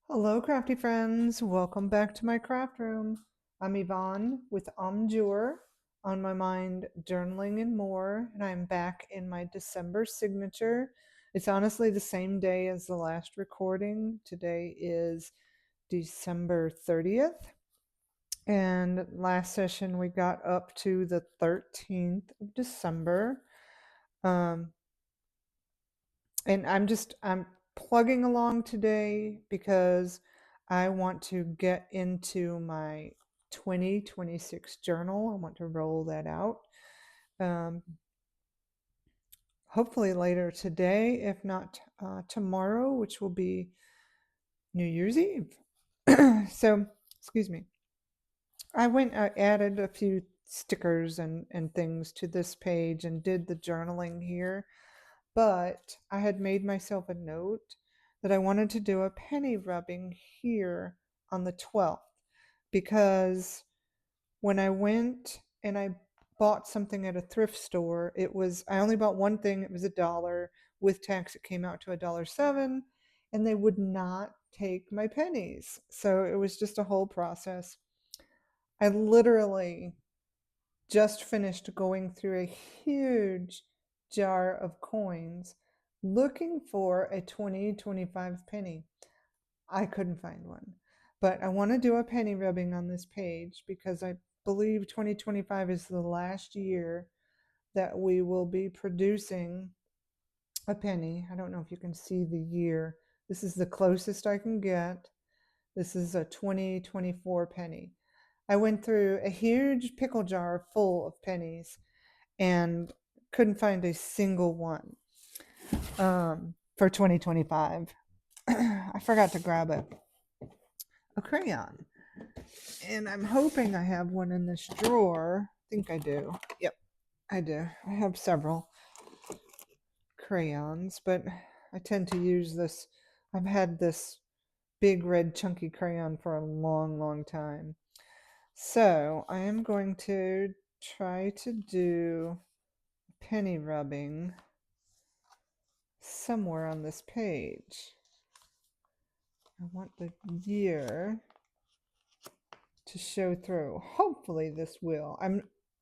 Hello, crafty friends. Welcome back to my craft room. I'm Yvonne with Omjour, On My Mind, Journaling, and More, and I'm back in my December signature. It's honestly the same day as the last recording. Today is December 30th, and last session we got up to the 13th of December. Um, and I'm plugging along today because I want to get into my 2026 journal. I want to roll that out. Um, Hopefully later today, if not tomorrow, which will be New Year's Eve. So, excuse me. I added a few stickers and things to this page and did the journaling here. But I had made myself a note that I wanted to do a penny rubbing here on the 12th because when I went and I bought something at a thrift store, I only bought one thing, it was $1. With tax, it came out to $1.07, and they would not take my pennies. So it was just a whole process. I literally just finished going through a huge jar of coins looking for a 20-25 penny. I couldn't find one. But I want to do a penny rubbing on this page because I believe 2025 is the last year that we will be producing a penny. I don't know if you can see the year. This is the closest I can get. This is a 2024 penny. I went through a huge pickle jar full of pennies and couldn't find a single one for 2025. I forgot to grab a crayon, and I'm hoping I have one in this drawer. I think I do. Yep, I do. I have several crayons, but I tend to use this. I've had this big red chunky crayon for a long, long time. So I am going to try to do penny rubbing somewhere on this page. I want the year to show through. Hopefully this will.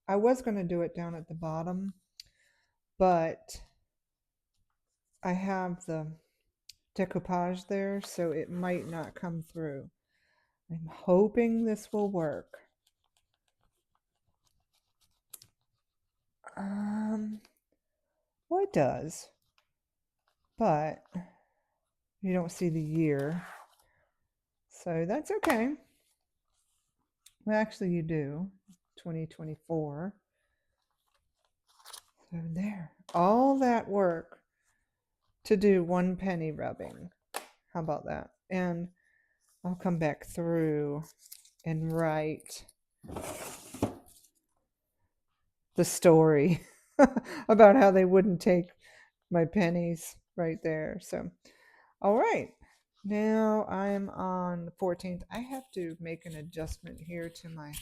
I was going to do it down at the bottom, but I have the decoupage there, so it might not come through. I'm hoping this will work. Well, it does, but you don't see the year, so that's okay. Well, actually, you do. 2024. So there. All that work to do one penny rubbing. How about that? And I'll come back through and write the story about how they wouldn't take my pennies right there. So, all right. Now I'm on the 14th. I have to make an adjustment here to my.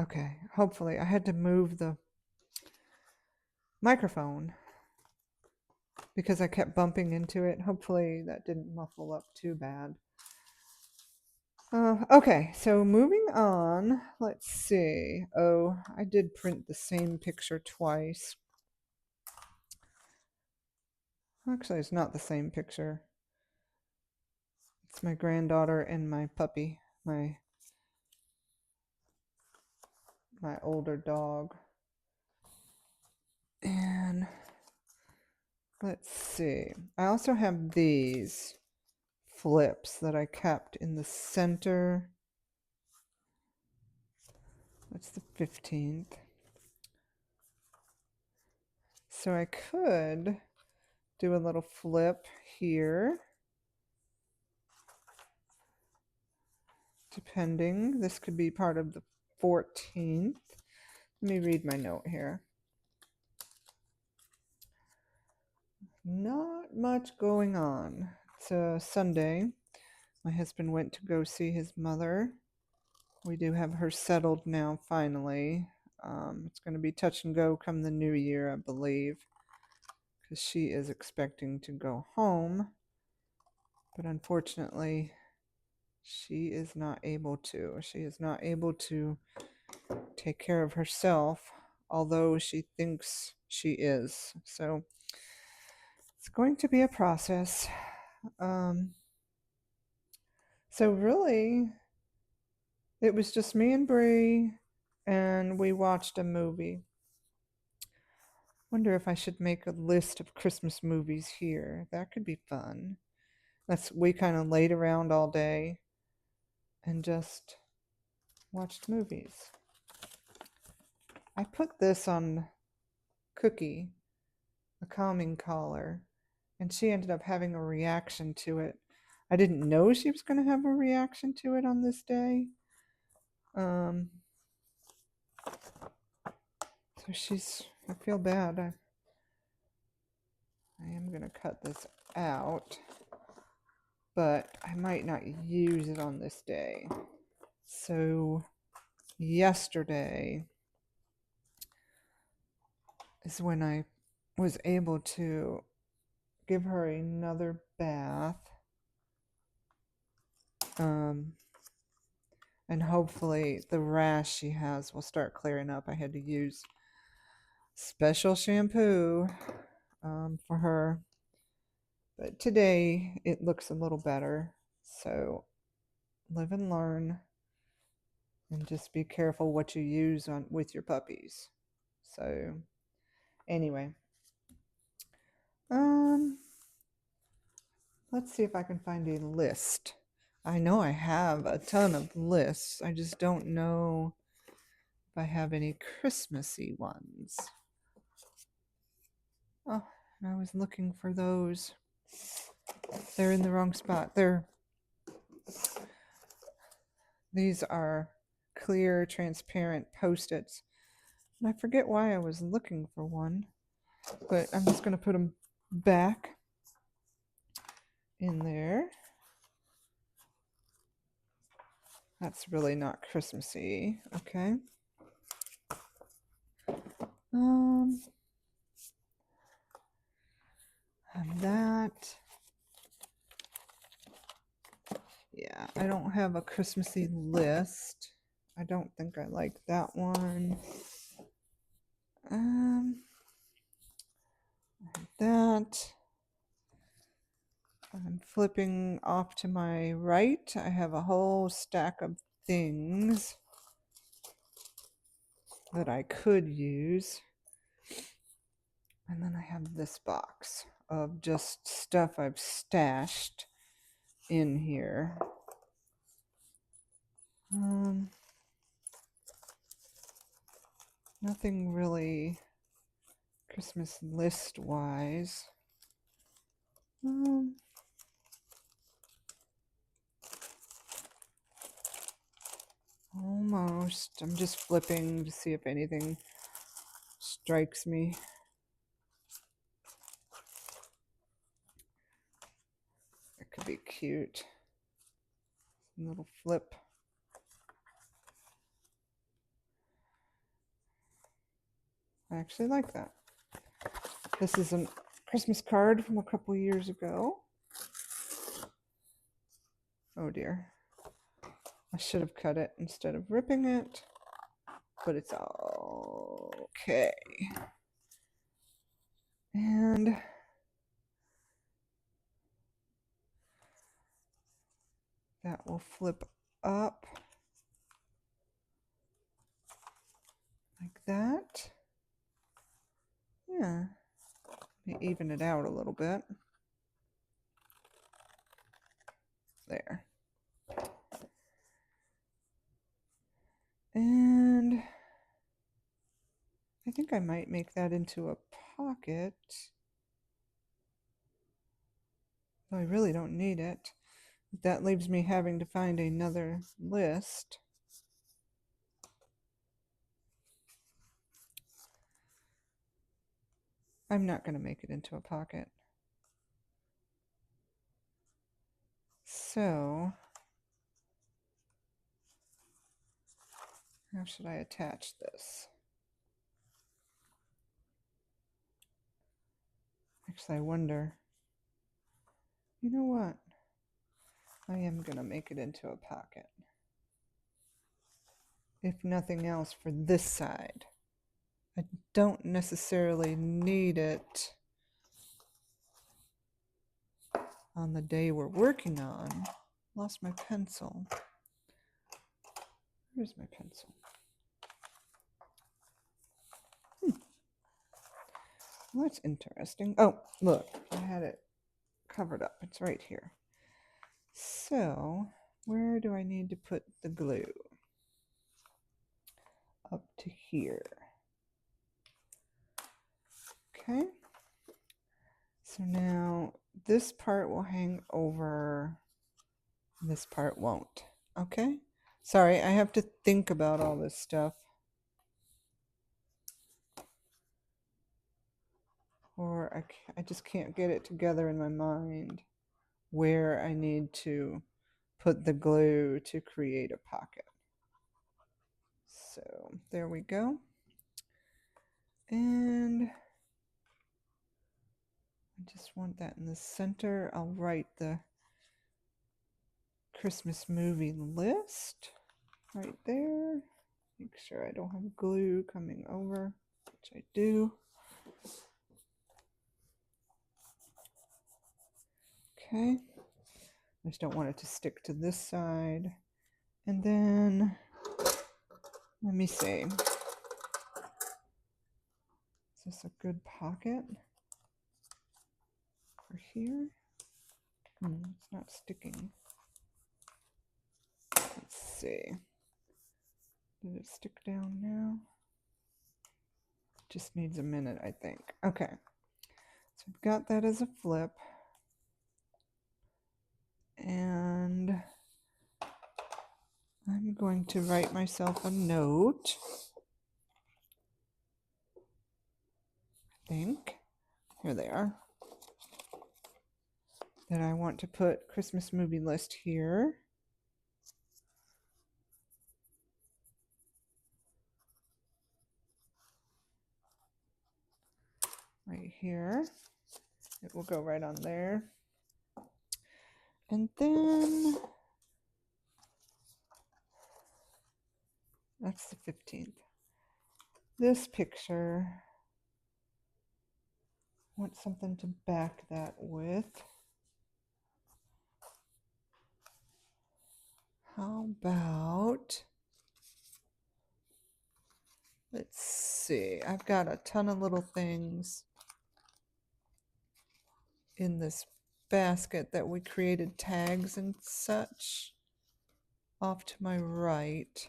Okay, hopefully. I had to move the microphone because I kept bumping into it. Hopefully that didn't muffle up too bad. Okay, so moving on, let's see. Oh, I did print the same picture twice. Actually, it's not the same picture. It's my granddaughter and my puppy, my older dog. And let's see. I also have these flips that I kept in the center. That's the 15th. So I could do a little flip here, depending. This could be part of the 14th. Let me read my note here. Not much going on. It's a Sunday. My husband went to go see his mother. We do have her settled now, finally. It's going to be touch and go come the new year, I believe, because she is expecting to go home. But unfortunately, she is not able to. She is not able to take care of herself, although she thinks she is. So it's going to be a process. Um, so really, it was just me and Bree, and we watched a movie. Wonder if I should make a list of Christmas movies here. That could be fun. We kind of laid around all day and just watched movies. I put this on Cookie, a calming collar, and she ended up having a reaction to it. I didn't know she was going to have a reaction to it on this day. So I feel bad. I am going to cut this out, but I might not use it on this day. So yesterday is when I was able to give her another bath. And hopefully the rash she has will start clearing up. I had to use special shampoo for her, but today it looks a little better. So live and learn, and just be careful what you use with your puppies. So anyway, let's see if I can find a list. I know I have a ton of lists. I just don't know if I have any Christmassy ones. Oh, and I was looking for those. They're in the wrong spot. These are clear, transparent Post-its. And I forget why I was looking for one, but I'm just going to put them back in there. That's really not Christmassy. Okay. And that. Yeah, I don't have a Christmassy list. I don't think I like that one. That. I'm flipping off to my right. I have a whole stack of things that I could use. And then I have this box of just stuff I've stashed in here. Nothing really Christmas list wise. Almost. I'm just flipping to see if anything strikes me. It could be cute. A little flip. I actually like that. This is a Christmas card from a couple years ago. Oh dear. I should have cut it instead of ripping it, but it's all okay. And that will flip up like that. Yeah, let me even it out a little bit. There. And I think I might make that into a pocket. Though I really don't need it. That leaves me having to find another list. I'm not going to make it into a pocket. So, how should I attach this? Actually, I wonder. You know what? I am going to make it into a pocket. If nothing else, for this side. I don't necessarily need it on the day we're working on. Lost my pencil. Where's my pencil? Well, that's interesting. Oh, look, I had it covered up. It's right here. So, where do I need to put the glue? Up to here. Okay. So now this part will hang over. This part won't. Okay. Sorry, I have to think about all this stuff. Or I just can't get it together in my mind where I need to put the glue to create a pocket. So there we go. And I just want that in the center. I'll write the Christmas movie list right there. Make sure I don't have glue coming over, which I do. Okay. I just don't want it to stick to this side. And then, let me see. Is this a good pocket for here? It's not sticking. Let's see. Did it stick down now? Just needs a minute, I think. Okay. So I've got that as a flip. And I'm going to write myself a note. I think. Here they are. That I want to put Christmas movie list here. Right here. It will go right on there. And then that's the 15th. This picture, I want something to back that with. How about, let's see, I've got a ton of little things in this basket that we created tags and such off to my right.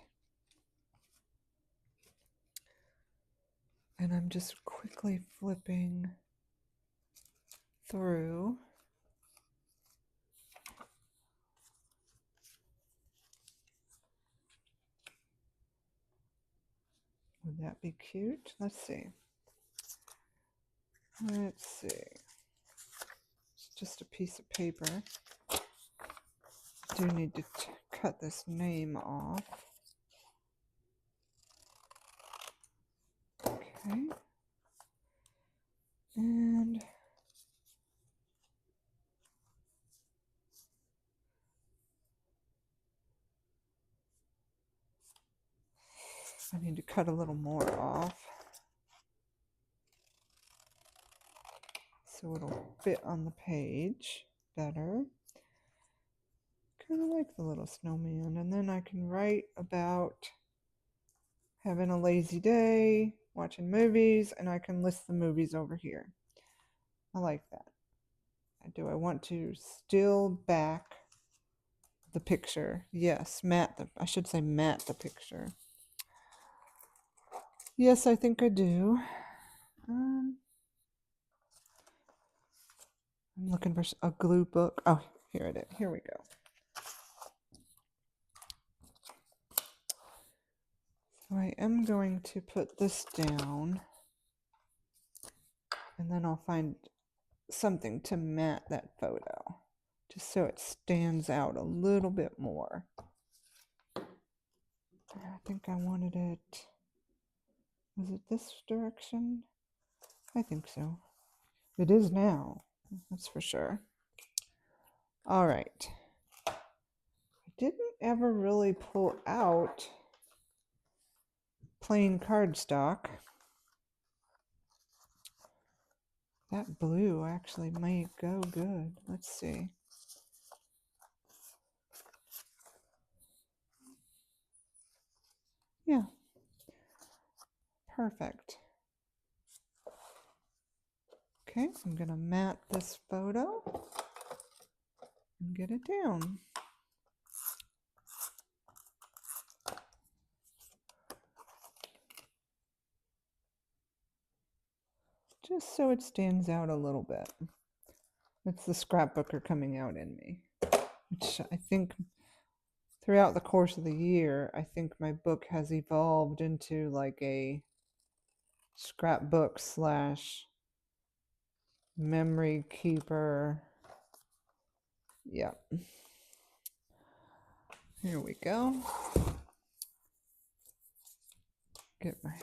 And I'm just quickly flipping through. Would that be cute? Let's see. Let's see. It's just a piece of paper. I do need to cut this name off. Okay. And I need to cut a little more off so it'll fit on the page better. Kind of like the little snowman. And then I can write about having a lazy day, watching movies, and I can list the movies over here. I like that. Do I want to still back the picture? Yes, I should say matte the picture. Yes, I think I do. I'm looking for a glue book. Oh, here it is. Here we go. So I am going to put this down, and then I'll find something to matte that photo, just so it stands out a little bit more. I think I wanted it, was it this direction? I think so. It is now, that's for sure. All right. didn't ever really pull out plain cardstock. That blue actually might go good. Let's see. Yeah, perfect. Okay, I'm gonna mat this photo and get it down. Just so it stands out a little bit. It's the scrapbooker coming out in me, which I think throughout the course of the year, I think my book has evolved into like a scrapbook slash memory keeper. Yeah. Here we go. Get my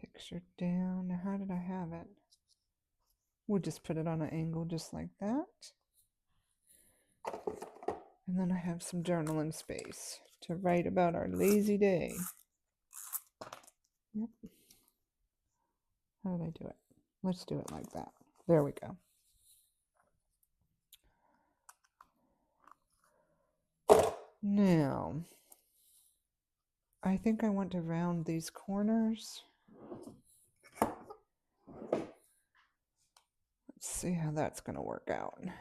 picture down. Now, how did I have it? We'll just put it on an angle just like that. And then I have some journaling space to write about our lazy day. Yep. How did I do it? Let's do it like that. There we go. Now, I think I want to round these corners. Let's see how that's going to work out. Am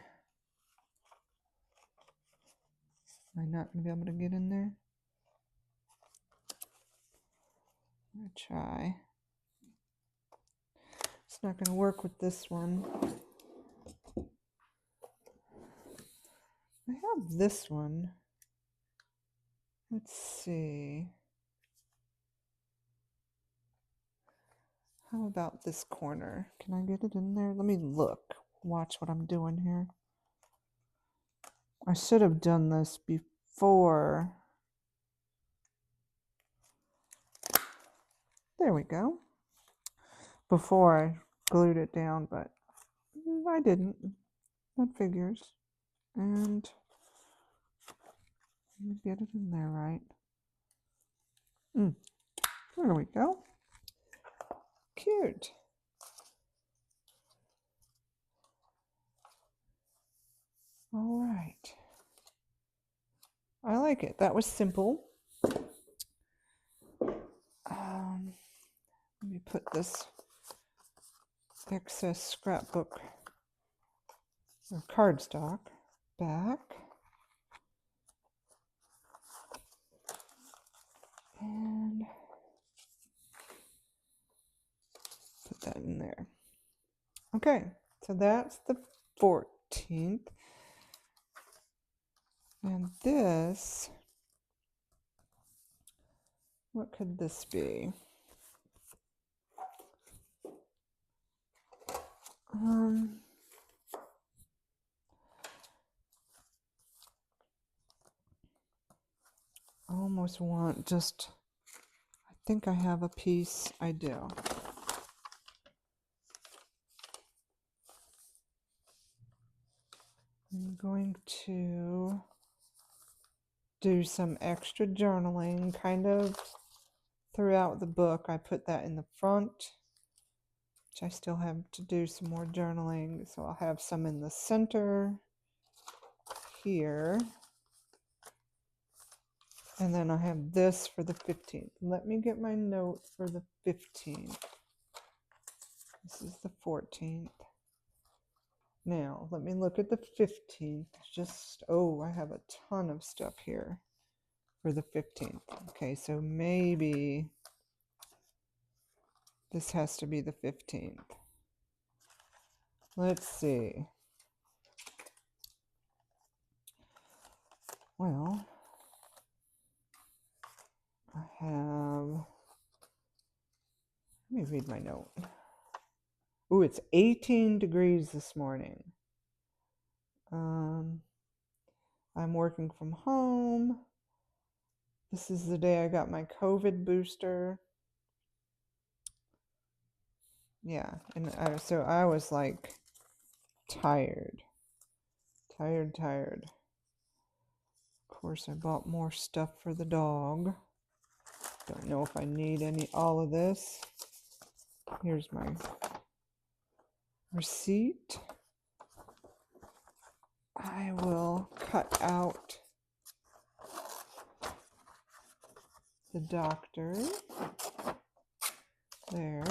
I not going to be able to get in there? I'm going to try. It's not going to work with this one. I have this one. Let's see. How about this corner? Can I get it in there? Let me look. Watch what I'm doing here. I should have done this before. There we go. Before I glued it down, but I didn't. That figures. And get it in there right. There we go. Cute. All right. I like it. That was simple. Let me put this excess scrapbook or cardstock back. And put that in there. Okay, so that's the 14th. And this, what could this be? I almost want just, I think I have a piece. I do. I'm going to do some extra journaling kind of throughout the book. I put that in the front, which I still have to do some more journaling. So I'll have some in the center here. And then I have this for the 15th. Let me get my note for the 15th. This is the 14th. Now, let me look at the 15th. Just, oh, I have a ton of stuff here for the 15th. Okay, so maybe this has to be the 15th. Let's see. Well, I have, let me read my note. Ooh, it's 18 degrees this morning. I'm working from home. This is the day I got my COVID booster. Yeah, and so I was like tired. course, I bought more stuff for the dog. Don't know if I need all of this. Here's my receipt. I will cut out the doctor. There.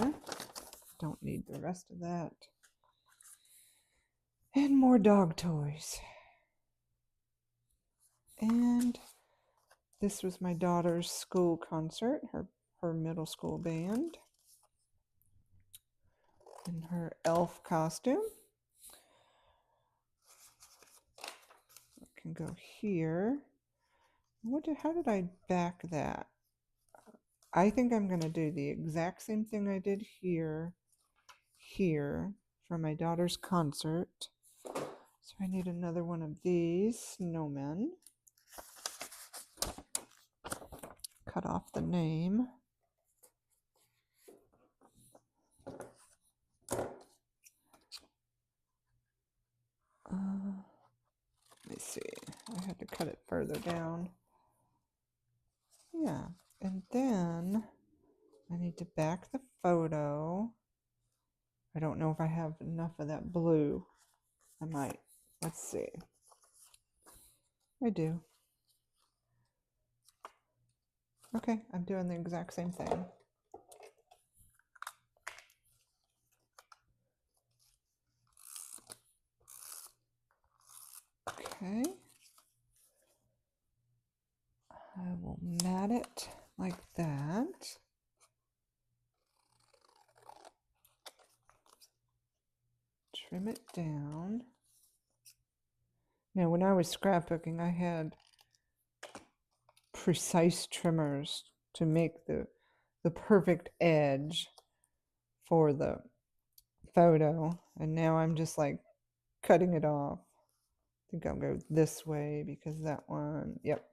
Don't need the rest of that. And more dog toys. And this was my daughter's school concert, her middle school band, in her elf costume. It can go here. How did I back that? I think I'm going to do the exact same thing I did here for my daughter's concert. So I need another one of these snowmen. Cut off the name. Let me see. I had to cut it further down. Yeah, and then I need to back the photo. I don't know if I have enough of that blue. I might. Let's see. I do. Okay, I'm doing the exact same thing. Okay. I will mat it like that. Trim it down. Now, when I was scrapbooking, I had precise trimmers to make the perfect edge for the photo, and now I'm just like cutting it off. I think I'll go this way because that one, yep.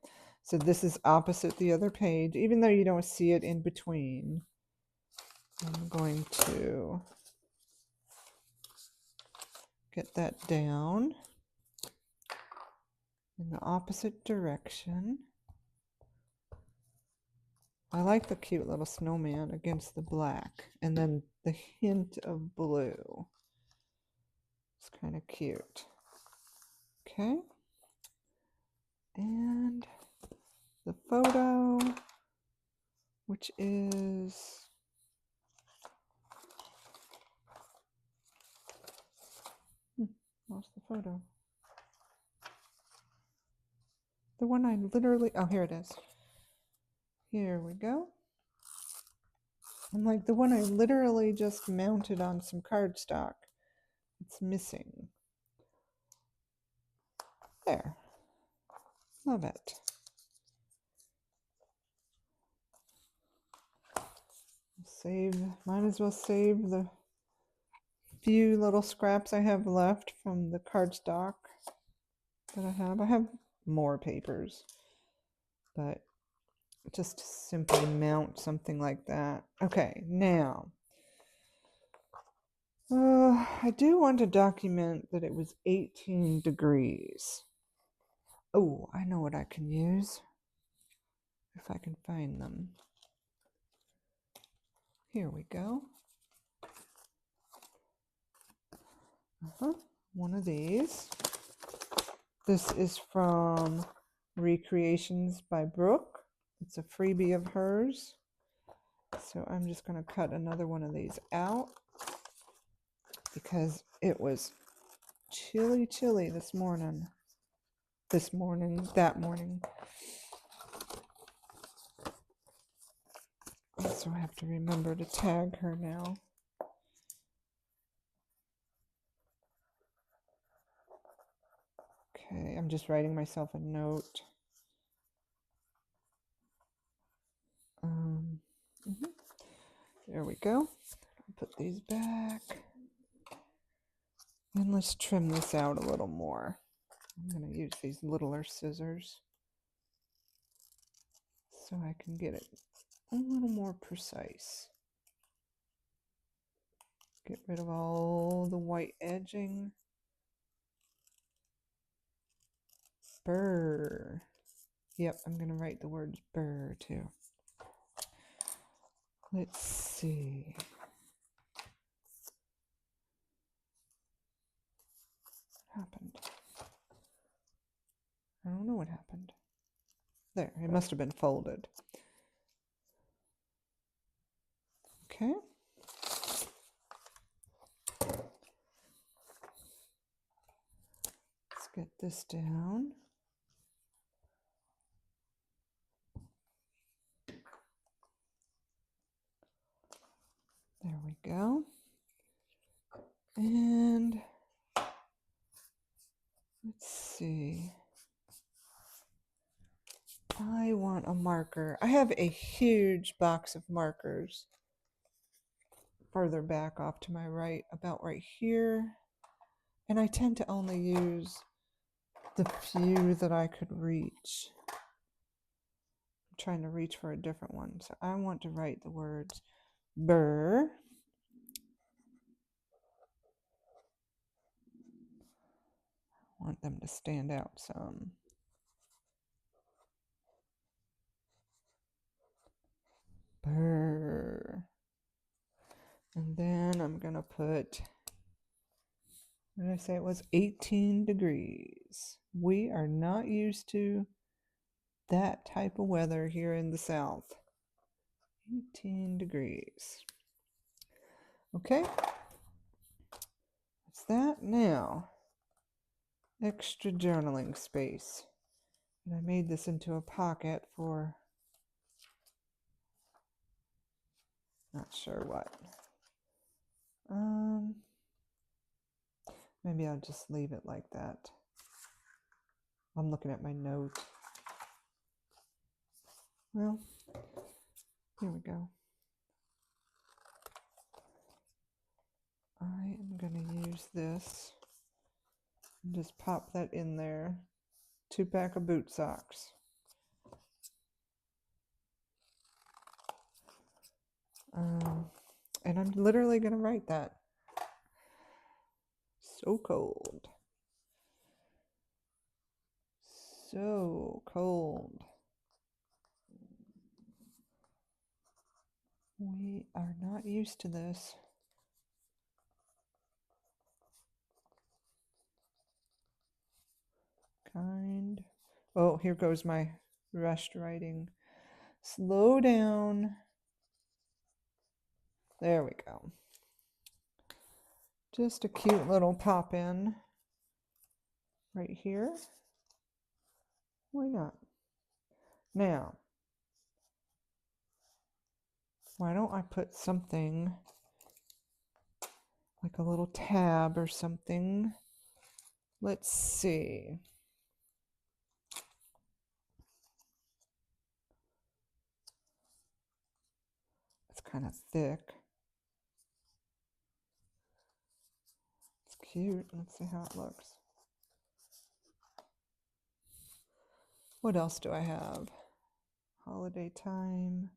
So this is opposite the other page, even though you don't see it in between. I'm going to get that down in the opposite direction. I like the cute little snowman against the black, and then the hint of blue. It's kind of cute. Okay. And the photo, which is lost the photo. The one I literally, oh, here it is. Here we go. I'm like, the one I literally just mounted on some cardstock. It's missing. There. Love it. Might as well save the few little scraps I have left from the cardstock that I have. I have more papers, but just simply mount something like that. Okay, now, I do want to document that it was 18 degrees. Oh, I know what I can use, if I can find them. Here we go. One of these. This is from Recreations by Brooke. It's a freebie of hers. So I'm just going to cut another one of these out because it was chilly this morning. That morning. So I have to remember to tag her now. Okay, I'm just writing myself a note. There we go. Put these back. And let's trim this out a little more. I'm going to use these littler scissors so I can get it a little more precise. Get rid of all the white edging. Brr. Yep, I'm going to write the words BRR too. Let's see. What happened? I don't know what happened. There, it must have been folded. Okay. Let's get this down. There we go. And let's see. I want a marker. I have a huge box of markers further back off to my right, about right here. And I tend to only use the few that I could reach. I'm trying to reach for a different one. So I want to write the words BRR. I want them to stand out some. BRR. And then I'm going to put, what did I say it was? 18 degrees. We are not used to that type of weather here in the South. 18 degrees. Okay. That's that. Now, extra journaling space. And I made this into a pocket for not sure what. Maybe I'll just leave it like that. I'm looking at my note. Well, here we go. I am going to use this and just pop that in there. 2-pack of boot socks. And I'm literally going to write that. So cold. So cold. We are not used to this. Kind. Oh, here goes my rushed writing. Slow down. There we go. Just a cute little pop in right here. Why not? Now, why don't I put something like a little tab or something? Let's see. It's kind of thick. It's cute. Let's see how it looks. What else do I have? Holiday time.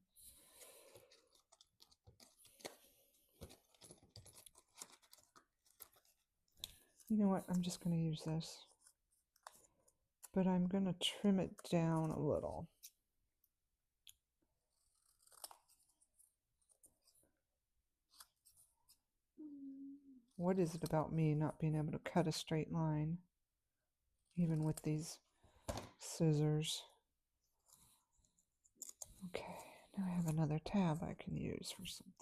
You know what? I'm just going to use this. But I'm going to trim it down a little. What is it about me not being able to cut a straight line, even with these scissors? Okay, now I have another tab I can use for something.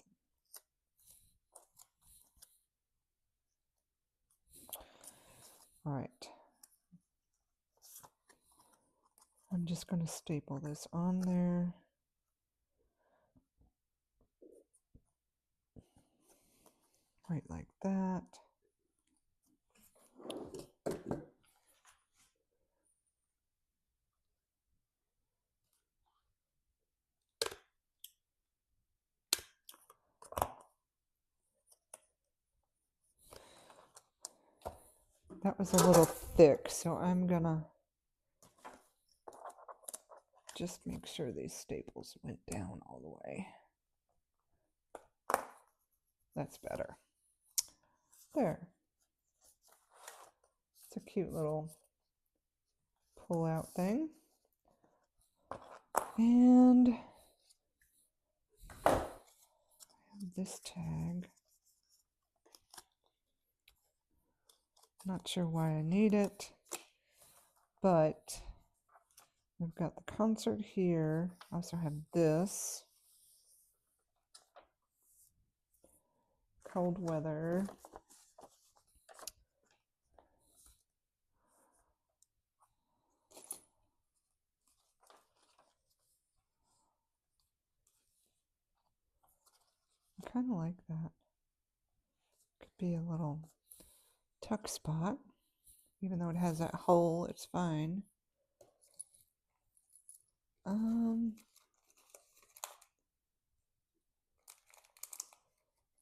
All right. I'm just going to staple this on there. Right like that. That was a little thick, so I'm gonna just make sure these staples went down all the way. That's better. There. It's a cute little pull-out thing. And this tag. Not sure why I need it, but I've got the concert here. I also have this. Cold weather. I kind of like that. Could be a little tuck spot. Even though it has that hole, it's fine. Oh,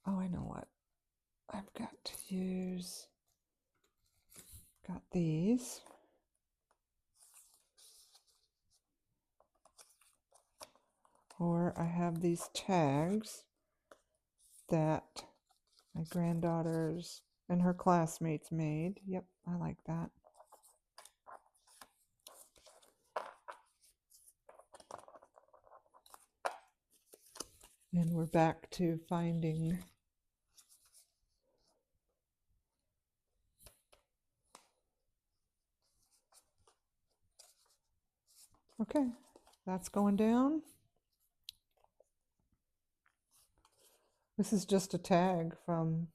I know what. I've got to use, got these. Or I have these tags that my granddaughters and her classmates made. Yep, I like that. And we're back to finding okay, that's going down. This is just a tag from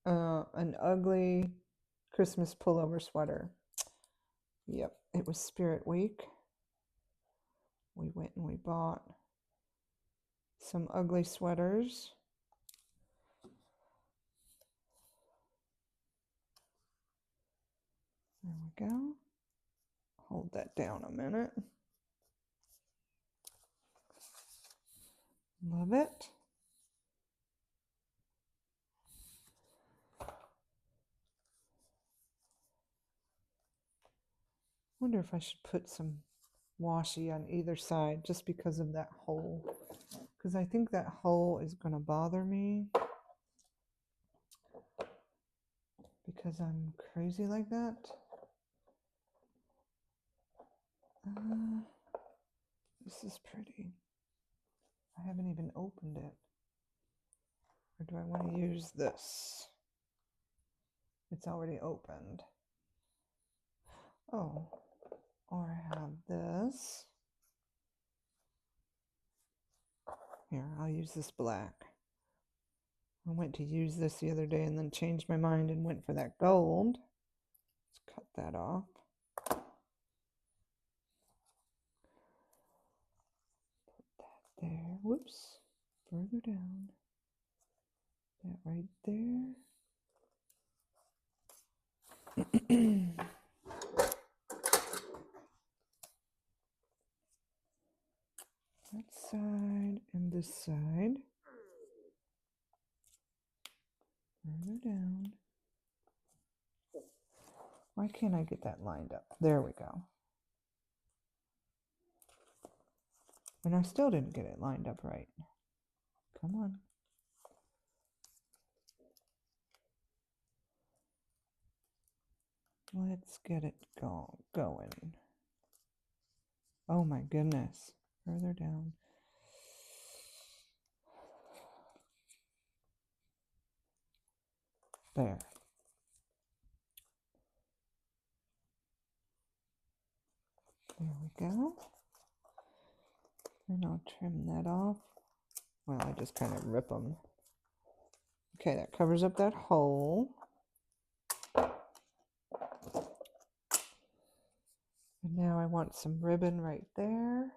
an ugly Christmas pullover sweater. Yep, it was Spirit Week. We went and we bought some ugly sweaters. There we go. Hold that down a minute. Love it. Wonder if I should put some washi on either side just because of that hole. Because I think that hole is going to bother me. Because I'm crazy like that. This is pretty. I haven't even opened it. Or do I want to use this? It's already opened. Oh, or I have this. Here, I'll use this black. I went to use this the other day and then changed my mind and went for that gold. Let's cut that off. Put that there. Whoops. Further down. That right there. That side and this side. Further down. Why can't I get that lined up? There we go. And I still didn't get it lined up right. Come on. Let's get it going. Oh my goodness. Further down. There. There we go. And I'll trim that off. Well, I just kind of rip them. Okay, that covers up that hole. And now I want some ribbon right there.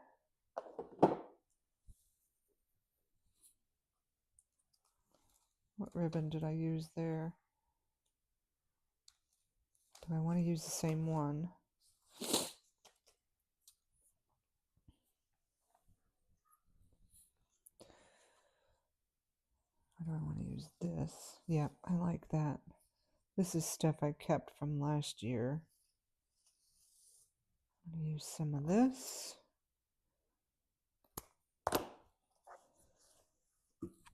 What ribbon did I use there? Do I want to use the same one? Or do I want to use this? Yep, I like that. This is stuff I kept from last year. I'm going to use some of this.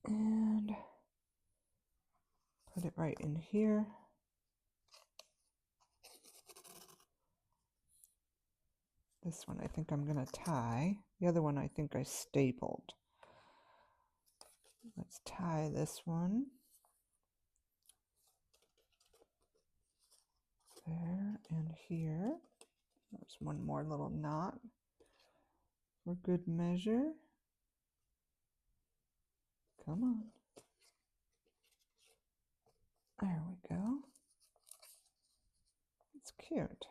And put it right in here. This one I think I'm going to tie. The other one I think I stapled. Let's tie this one. There and here. There's one more little knot for good measure. Come on. There we go. It's cute.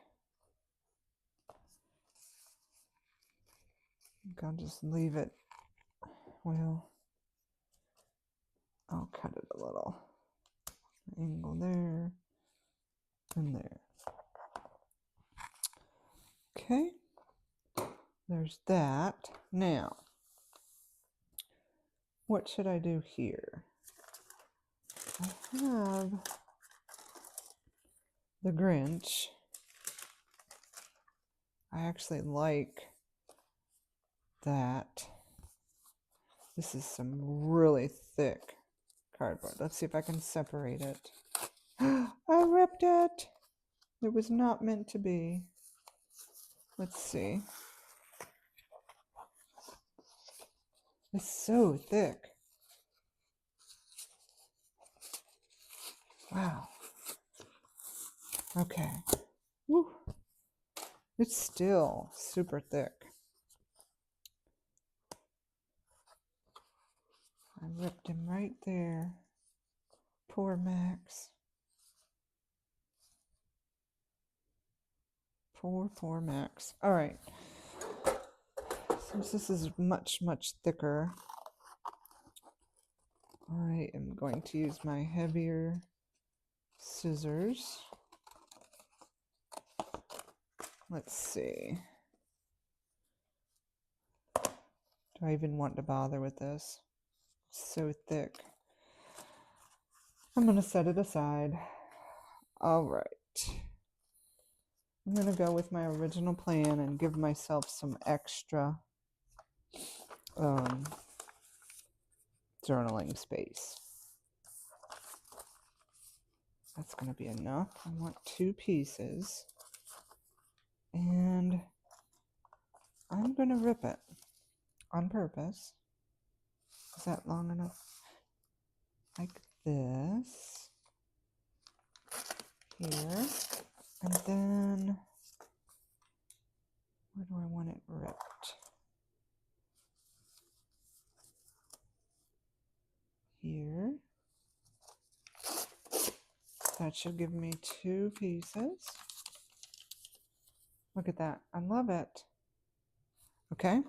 I'll just leave it. Well, I'll cut it a little. Angle there and there. Okay. There's that. Now, what should I do here? I have the Grinch. I actually like that. This is some really thick cardboard. Let's see if I can separate it. I ripped it. It was not meant to be. Let's see. It's so thick. Wow. Okay. Woo. It's still super thick. I ripped him right there. Poor Max. Poor Max. All right. Since this is much thicker, I am going to use my heavier scissors. Let's see. Do I even want to bother with this? It's so thick. I'm going to set it aside. All right. I'm going to go with my original plan and give myself some extra journaling space. That's going to be enough. I want 2 pieces. And I'm going to rip it on purpose. Is that long enough? Like this. Here. And then, where do I want it ripped? Here. That should give me 2 pieces. Look at that. I love it. Okay.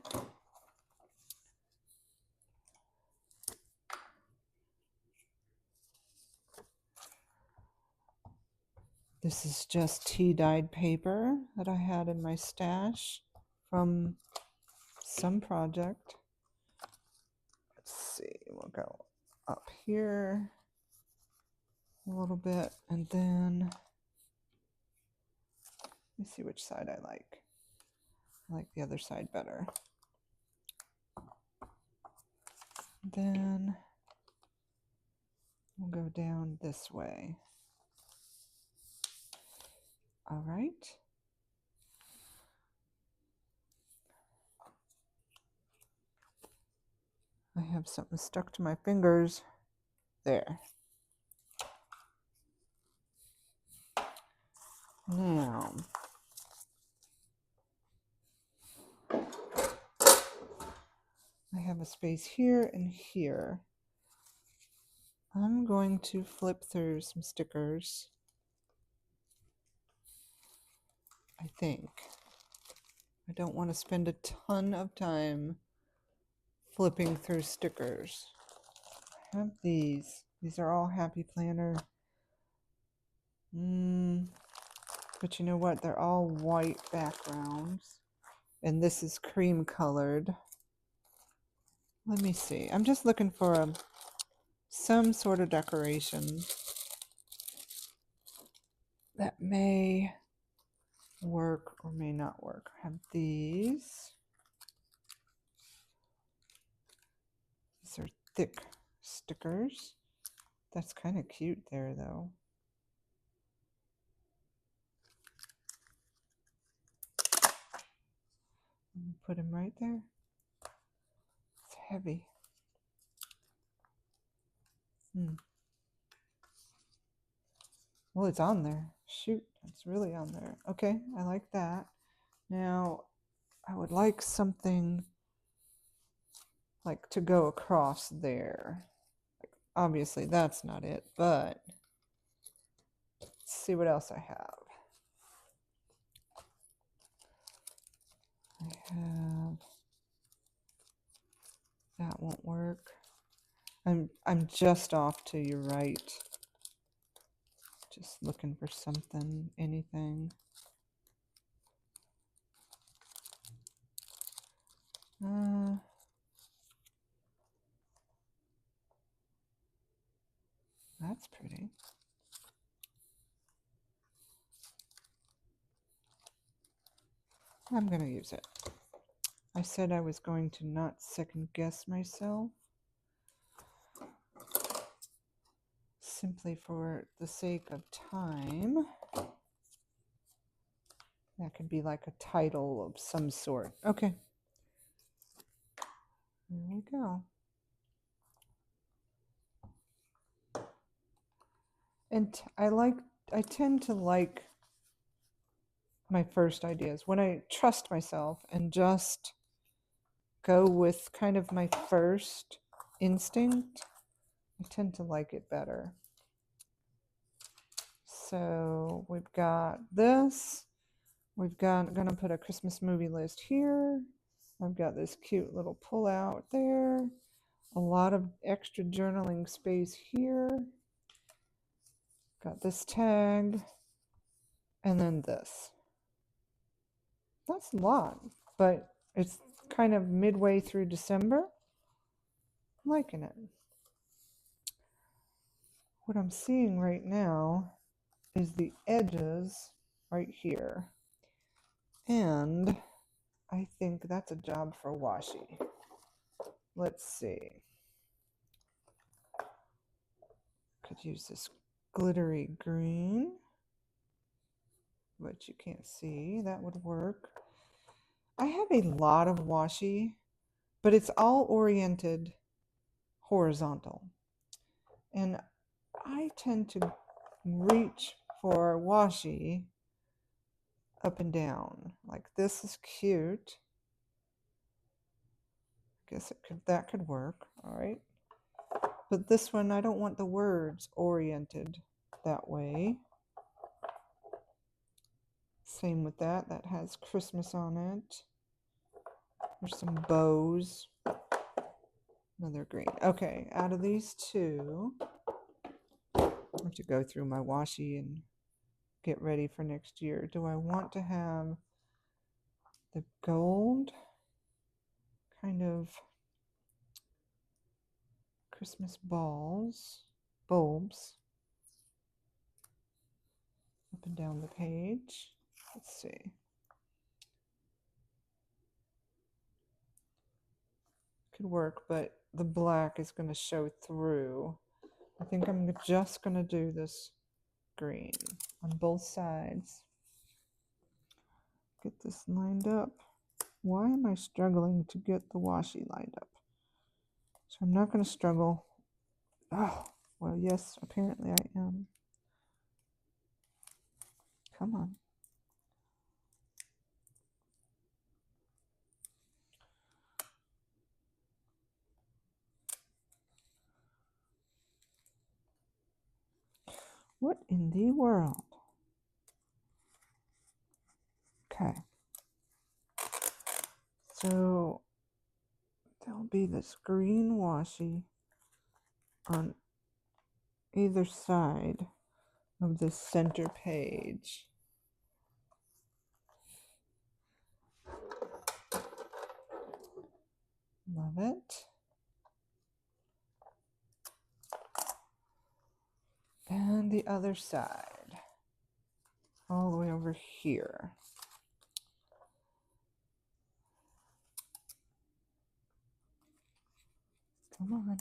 This is just tea-dyed paper that I had in my stash from some project. Let's see, we'll go up here a little bit, and then let me see which side I like. I like the other side better. Then we'll go down this way. All right. I have something stuck to my fingers. There. Now, I have a space here and here. I'm going to flip through some stickers. I think. I don't want to spend a ton of time flipping through stickers. I have these. These are all Happy Planner. But you know what? They're all white backgrounds. And this is cream colored. Let me see. I'm just looking for some sort of decoration that may work or may not work. I have these. These are thick stickers. That's kind of cute there, though. Put him right there. It's heavy. Well, it's on there. Shoot, it's really on there. Okay, I like that. Now, I would like something like to go across there. Obviously, that's not it, but let's see what else I have. I have, that won't work. I'm just off to your right. Just looking for something, anything. That's pretty. I'm going to use it. I said I was going to not second guess myself. Simply for the sake of time. That could be like a title of some sort. Okay. There we go. And I tend to like my first ideas when I trust myself and just go with kind of my first instinct. I tend to like it better. So we've got this. We've got, gonna put a Christmas movie list here. I've got this cute little pull out there. A lot of extra journaling space here. Got this tag. And then this. That's a lot, but it's kind of midway through December. I'm liking it. What I'm seeing right now is the edges right here. And I think that's a job for washi. Let's see. Could use this glittery green, but you can't see. That would work. I have a lot of washi, but it's all oriented horizontal. And I tend to reach for washi up and down. Like this is cute. Guess that could work. All right. But this one, I don't want the words oriented that way. Same with that. That has Christmas on it. There's some bows. Another green. Okay, out of these two, I have to go through my washi and get ready for next year. Do I want to have the gold kind of Christmas bulbs up and down the page? Let's see. Could work, but the black is going to show through. I think I'm just going to do this green on both sides. Get this lined up. Why am I struggling to get the washi lined up? So I'm not going to struggle. Oh, well, yes, apparently I am. Come on. What in the world? Okay. So there'll be this green washi on either side of the center page. Love it. And the other side, all the way over here. Come on.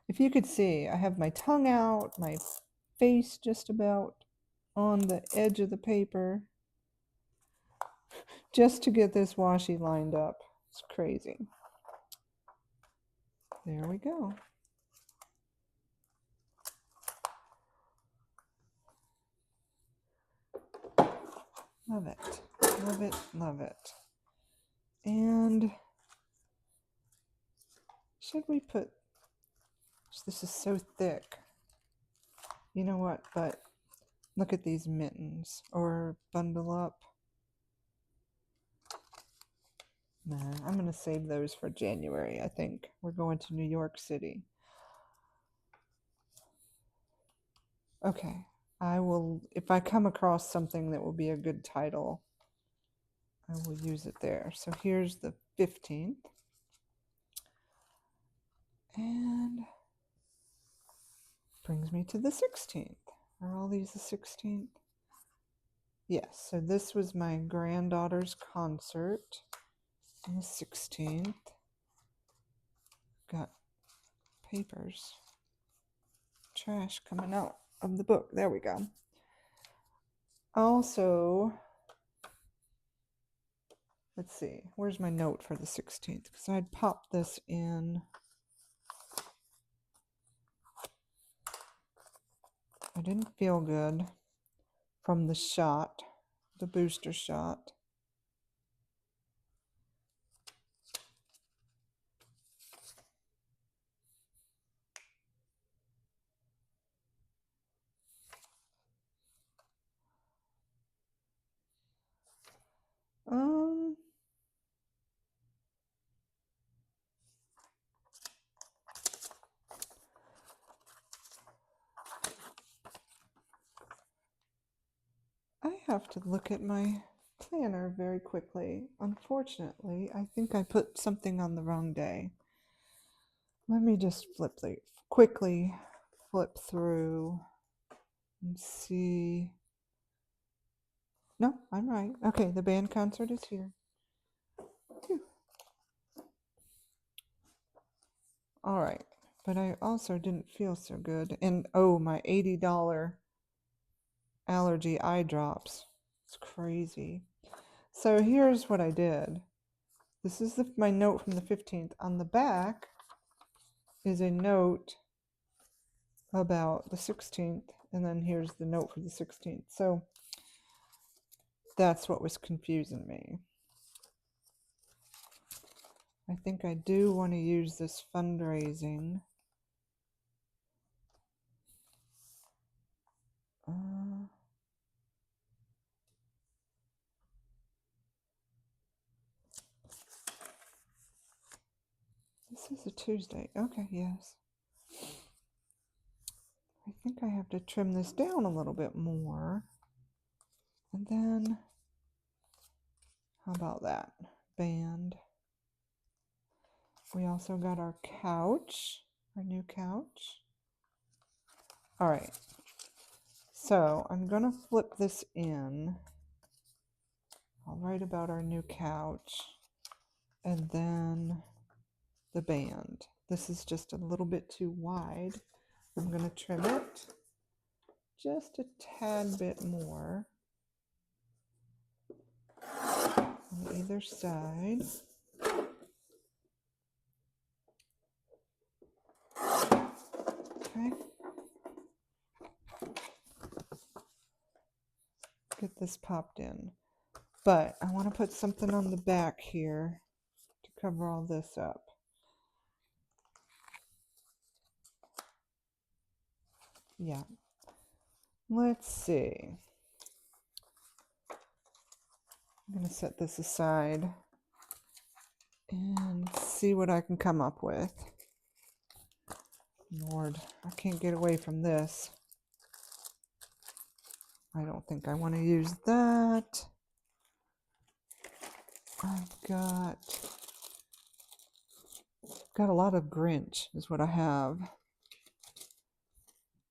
If you could see, I have my tongue out, my face just about on the edge of the paper. just to get this washi lined up. It's crazy. There we go. Love it, love it, love it. And should we put, this is so thick. You know what, but look at these mittens, or bundle up. Nah, I'm gonna save those for January, I think. We're going to New York City. Okay, I will, if I come across something that will be a good title, I will use it there. So here's the 15th. And brings me to the 16th. Are all these the 16th? Yes, so this was my granddaughter's concert on the 16th. Got papers. Trash coming out of the book. There we go. Also, let's see, where's my note for the 16th? Because I'd popped this in. I didn't feel good from the shot, the booster shot. I have to look at my planner very quickly. Unfortunately, I think I put something on the wrong day. Let me just quickly flip through and see. No, I'm right. Okay, the band concert is here. Phew. All right, but I also didn't feel so good. And oh, my $80 allergy eye drops. It's crazy. So here's what I did. This is my note from the 15th. On the back is a note about the 16th, and then here's the note for the 16th. So that's what was confusing me. I think I do want to use this fundraising. This is a Tuesday. Okay, yes. I think I have to trim this down a little bit more. And then, how about that? Band. We also got our couch, our new couch. All right. So I'm going to flip this in. I'll write about our new couch. And then the band. This is just a little bit too wide. I'm going to trim it just a tad bit more on either side. Okay. Get this popped in. But I want to put something on the back here to cover all this up. Yeah. Let's see. I'm going to set this aside and see what I can come up with. Lord, I can't get away from this. I don't think I want to use that. I've got a lot of Grinch is what I have.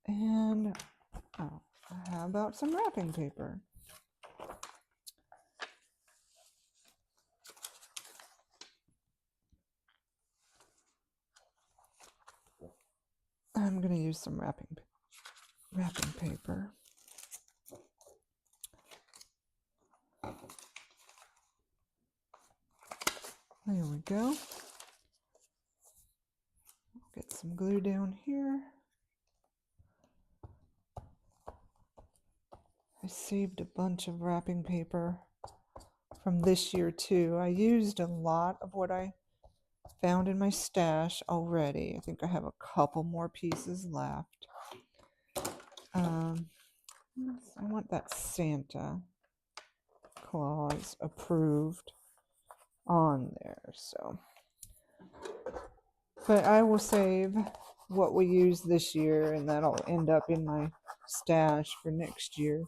And oh, how about some wrapping paper? I'm going to use some wrapping paper. There we go. Get some glue down here. I saved a bunch of wrapping paper from this year too. I used a lot of what I found in my stash already. I think I have a couple more pieces left. I want that Santa Claus approved on there, so. But I will save what we use this year, and that'll end up in my stash for next year.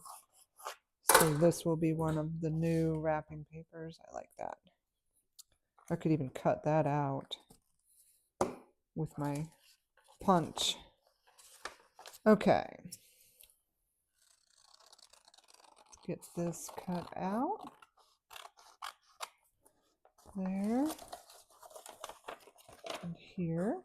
So this will be one of the new wrapping papers. I like that. I could even cut that out with my punch. Okay. Get this cut out. There. And here.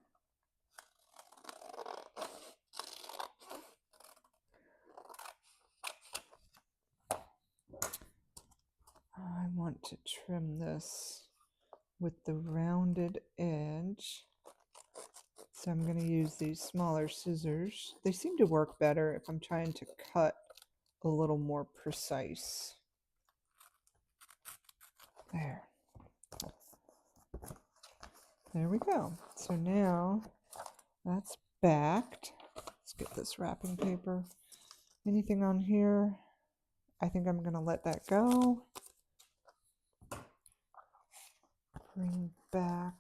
I want to trim this with the rounded edge. So I'm going to use these smaller scissors. They seem to work better if I'm trying to cut a little more precise. There. There we go. So now that's backed. Let's get this wrapping paper. Anything on here? I think I'm going to let that go. Bring back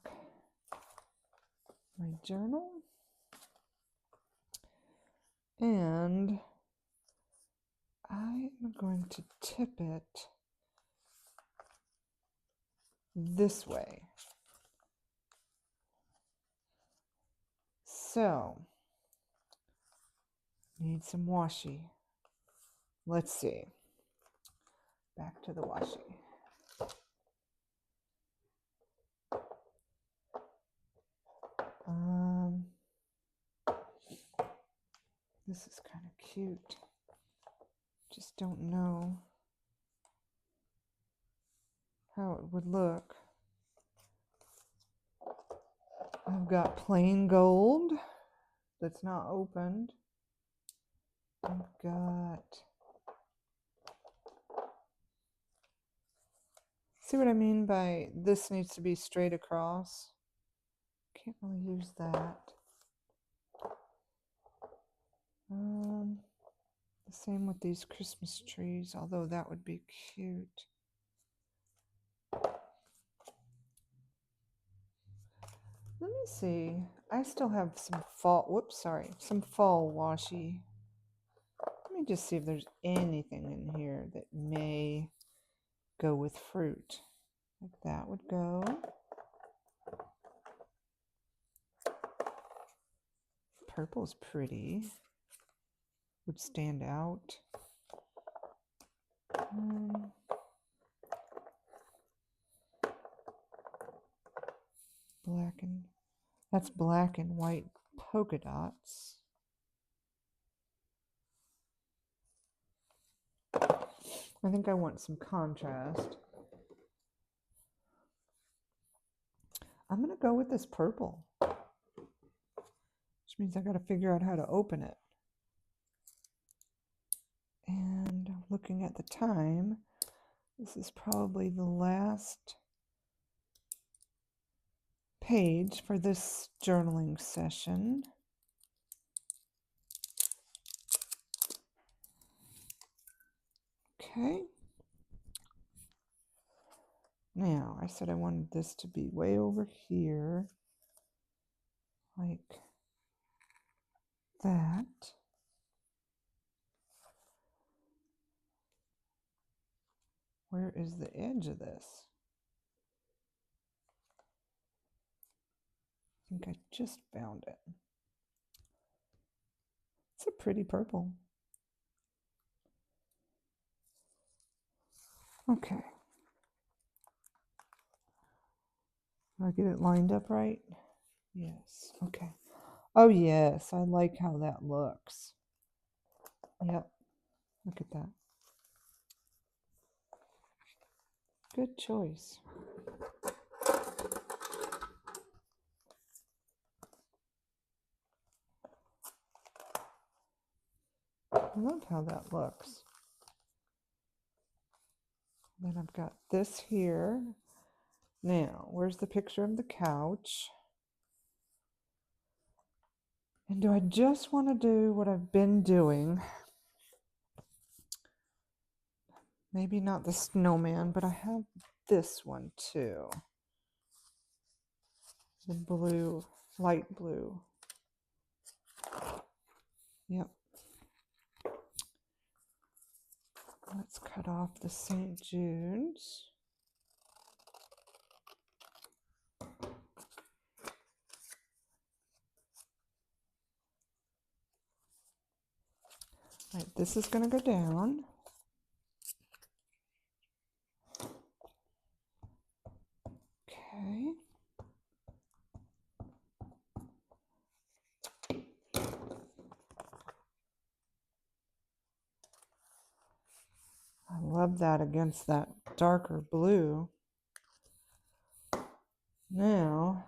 my journal. And I am going to tip it this way. So, need some washi. Let's see. Back to the washi. This is kind of cute. Just don't know how it would look. I've got plain gold that's not opened. I've got, see what I mean by this needs to be straight across? Can't really use that. The same with these Christmas trees, although that would be cute. Let me see. I still have some fall, some fall washi. Let me just see if there's anything in here that may go with fruit. Like that would go. Purple's pretty. Would stand out. That's black and white polka dots. I think I want some contrast. I'm going to go with this purple, which means I got to figure out how to open it. And looking at the time, this is probably the last page for this journaling session. Okay. Now, I said I wanted this to be way over here, like that. Where is the edge of this? I think I just found it. It's a pretty purple. Okay. Did I get it lined up right? Yes. Okay. Oh, yes. I like how that looks. Yep. Look at that. Good choice. I love how that looks. Then I've got this here. Now, where's the picture of the couch? And do I just want to do what I've been doing? Maybe not the snowman, but I have this one too. The blue, light blue. Yep. Let's cut off the St. Jude's. Right, this is going to go down. Okay. I love that against that darker blue. Now,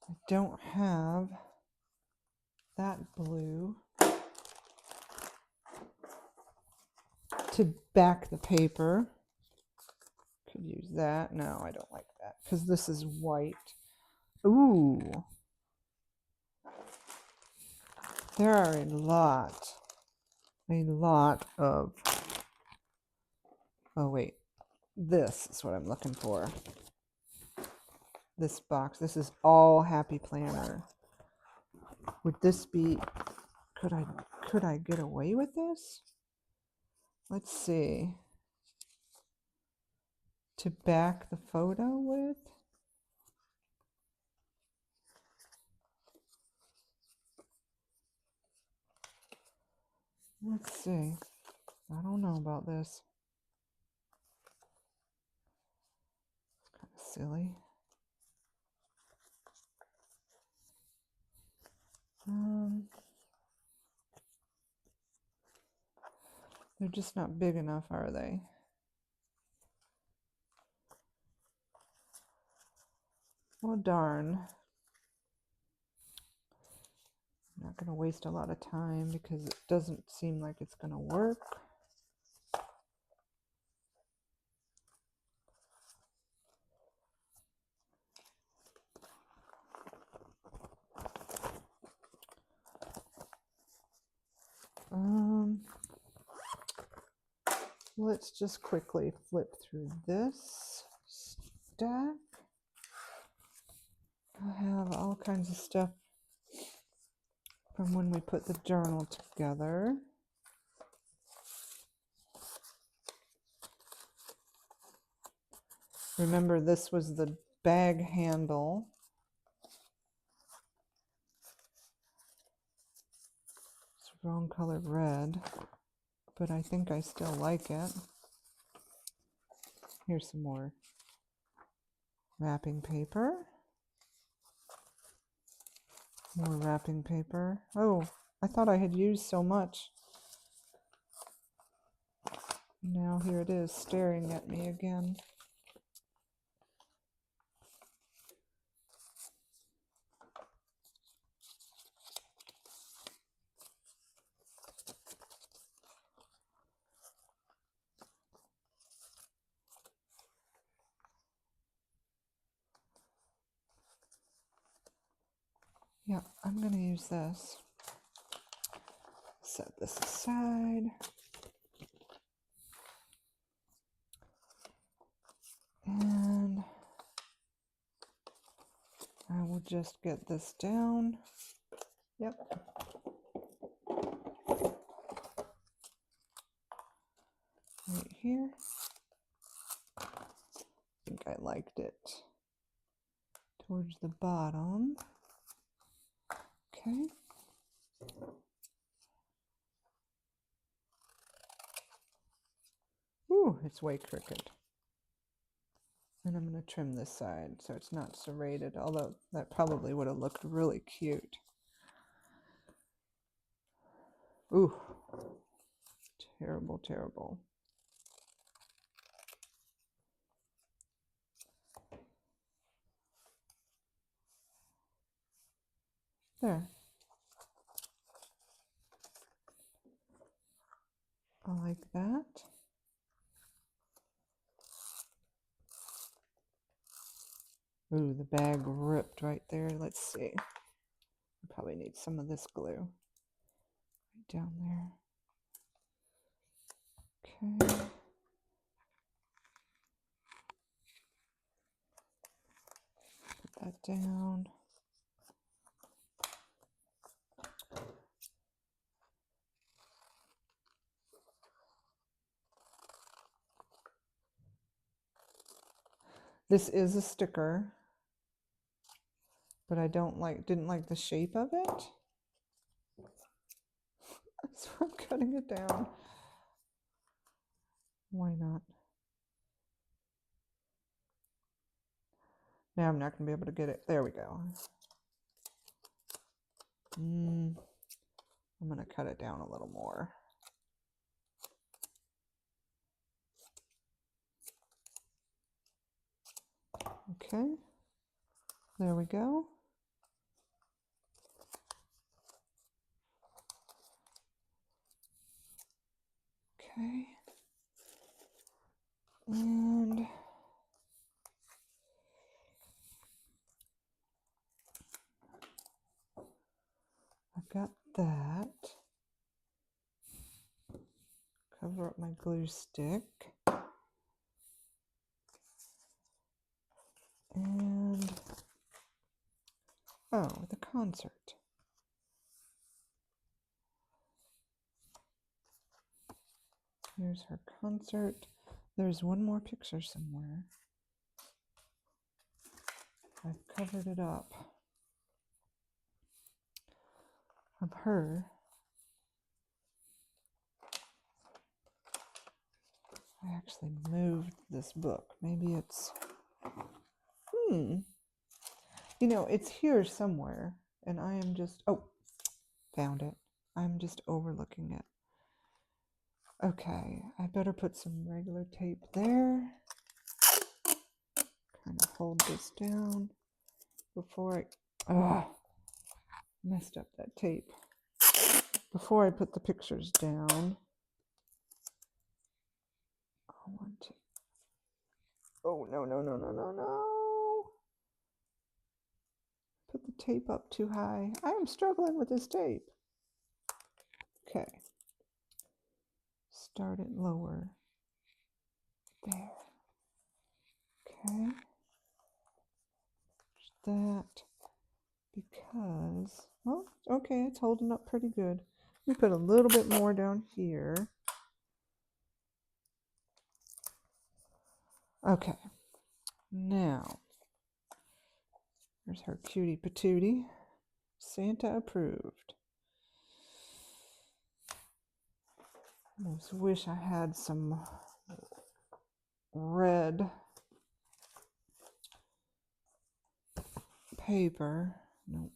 I don't have that blue to back the paper. Could use that. No, I don't like that because this is white. Ooh. There are a lot of, oh wait, this is what I'm looking for. This box, this is all Happy Planner. Would this be, could I get away with this? Let's see. To back the photo with? Let's see. I don't know about this. It's kind of silly. They're just not big enough, are they? Oh, darn. I'm not going to waste a lot of time because it doesn't seem like it's going to work. Let's just quickly flip through this stack. I have all kinds of stuff from when we put the journal together. Remember, this was the bag handle. It's wrong color red, but I think I still like it. Here's some more wrapping paper. More wrapping paper. Oh, I thought I had used so much. Now here it is staring at me again. Yeah, I'm going to use this. Set this aside. And I will just get this down. Yep. Right here. I think I liked it. Towards the bottom. Okay. Ooh, it's way crooked. And I'm going to trim this side so it's not serrated, although that probably would have looked really cute. Ooh, terrible, terrible. There. I like that. Ooh, the bag ripped right there. Let's see. I probably need some of this glue right down there. Okay. Put that down. This is a sticker, but I didn't like the shape of it. So I'm cutting it down. Why not? Now I'm not going to be able to get it. There we go. I'm going to cut it down a little more. Okay. There we go. Okay. And I've got that. Cover up my glue stick. And, oh, the concert. Here's her concert. There's one more picture somewhere. I've covered it up of her. I actually moved this book. Maybe it's, you know, it's here somewhere, and I am just, oh, found it. I'm just overlooking it. Okay, I better put some regular tape there. Kind of hold this down before I, messed up that tape. Before I put the pictures down. Oh, no. Put the tape up too high. I am struggling with this tape. Okay. Start it lower. There. Okay. That. Because, well, okay, it's holding up pretty good. Let me put a little bit more down here. Okay. Now, there's her cutie patootie. Santa approved. I just wish I had some red paper. Nope.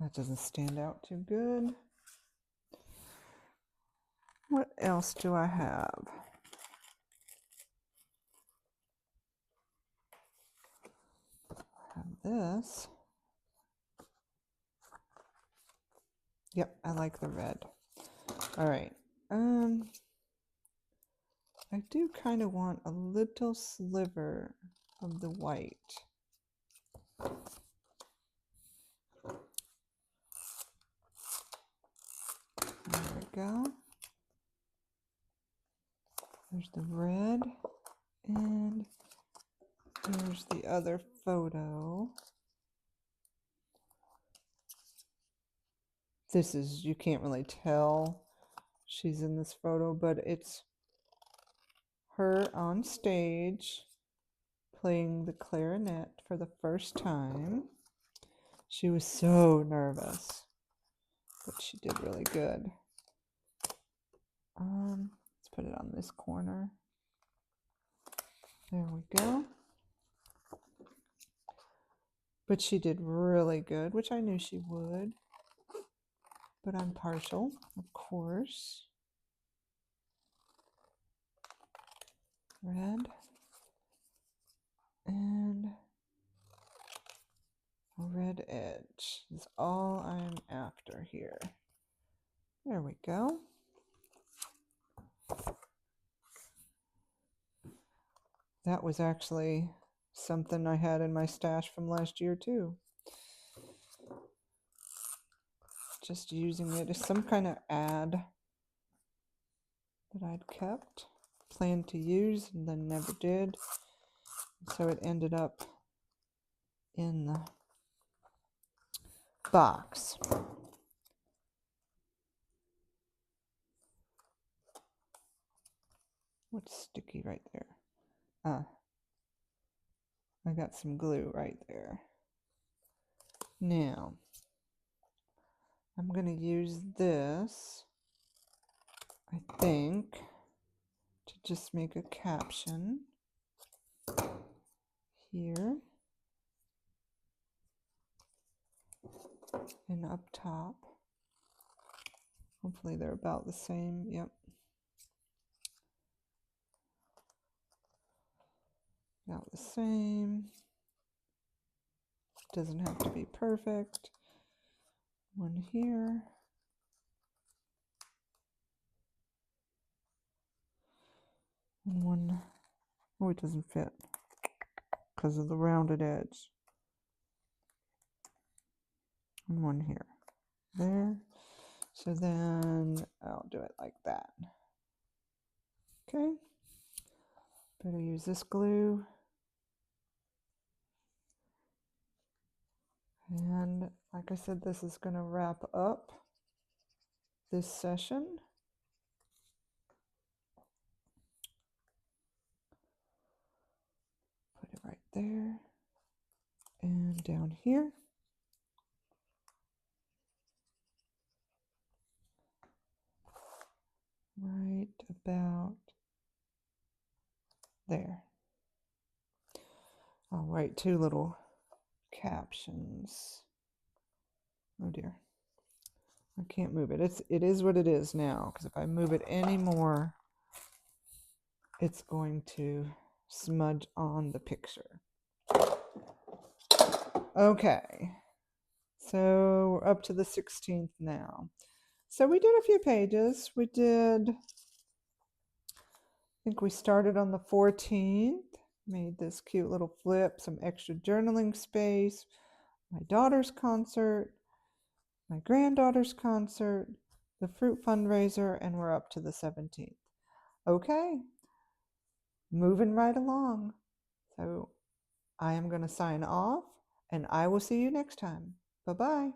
That doesn't stand out too good. What else do I have? I have this. Yep, I like the red. All right. I do kind of want a little sliver of the white. There we go. There's the red, and there's the other photo. This is, you can't really tell she's in this photo, but it's her on stage playing the clarinet for the first time. She was so nervous, but she did really good. Let's put it on this corner. There we go. But she did really good, which I knew she would. But I'm partial, of course. Red. much is all I'm after here. There we go. That was actually something I had in my stash from last year too. Just using it as some kind of ad that I'd kept, planned to use, and then never did. So it ended up in the box. What's sticky right there? I got some glue right there. Now, I'm going to use this, I think, to just make a caption here and up top. Hopefully they're about the same. Yep. About the same. Doesn't have to be perfect. One here. And one, oh, it doesn't fit because of the rounded edge. And one here. There. So then I'll do it like that. Okay. Better use this glue. And like I said, this is going to wrap up this session. Put it right there and down here. Right about there. I'll write two little captions. Oh dear. I can't move it. It is what it is now, because if I move it anymore, it's going to smudge on the picture. Okay. So we're up to the 16th now. So we did a few pages. We did, I think we started on the 14th, made this cute little flip, some extra journaling space, my daughter's concert, my granddaughter's concert, the fruit fundraiser, and we're up to the 17th. Okay, moving right along. So I am going to sign off, and I will see you next time. Bye-bye.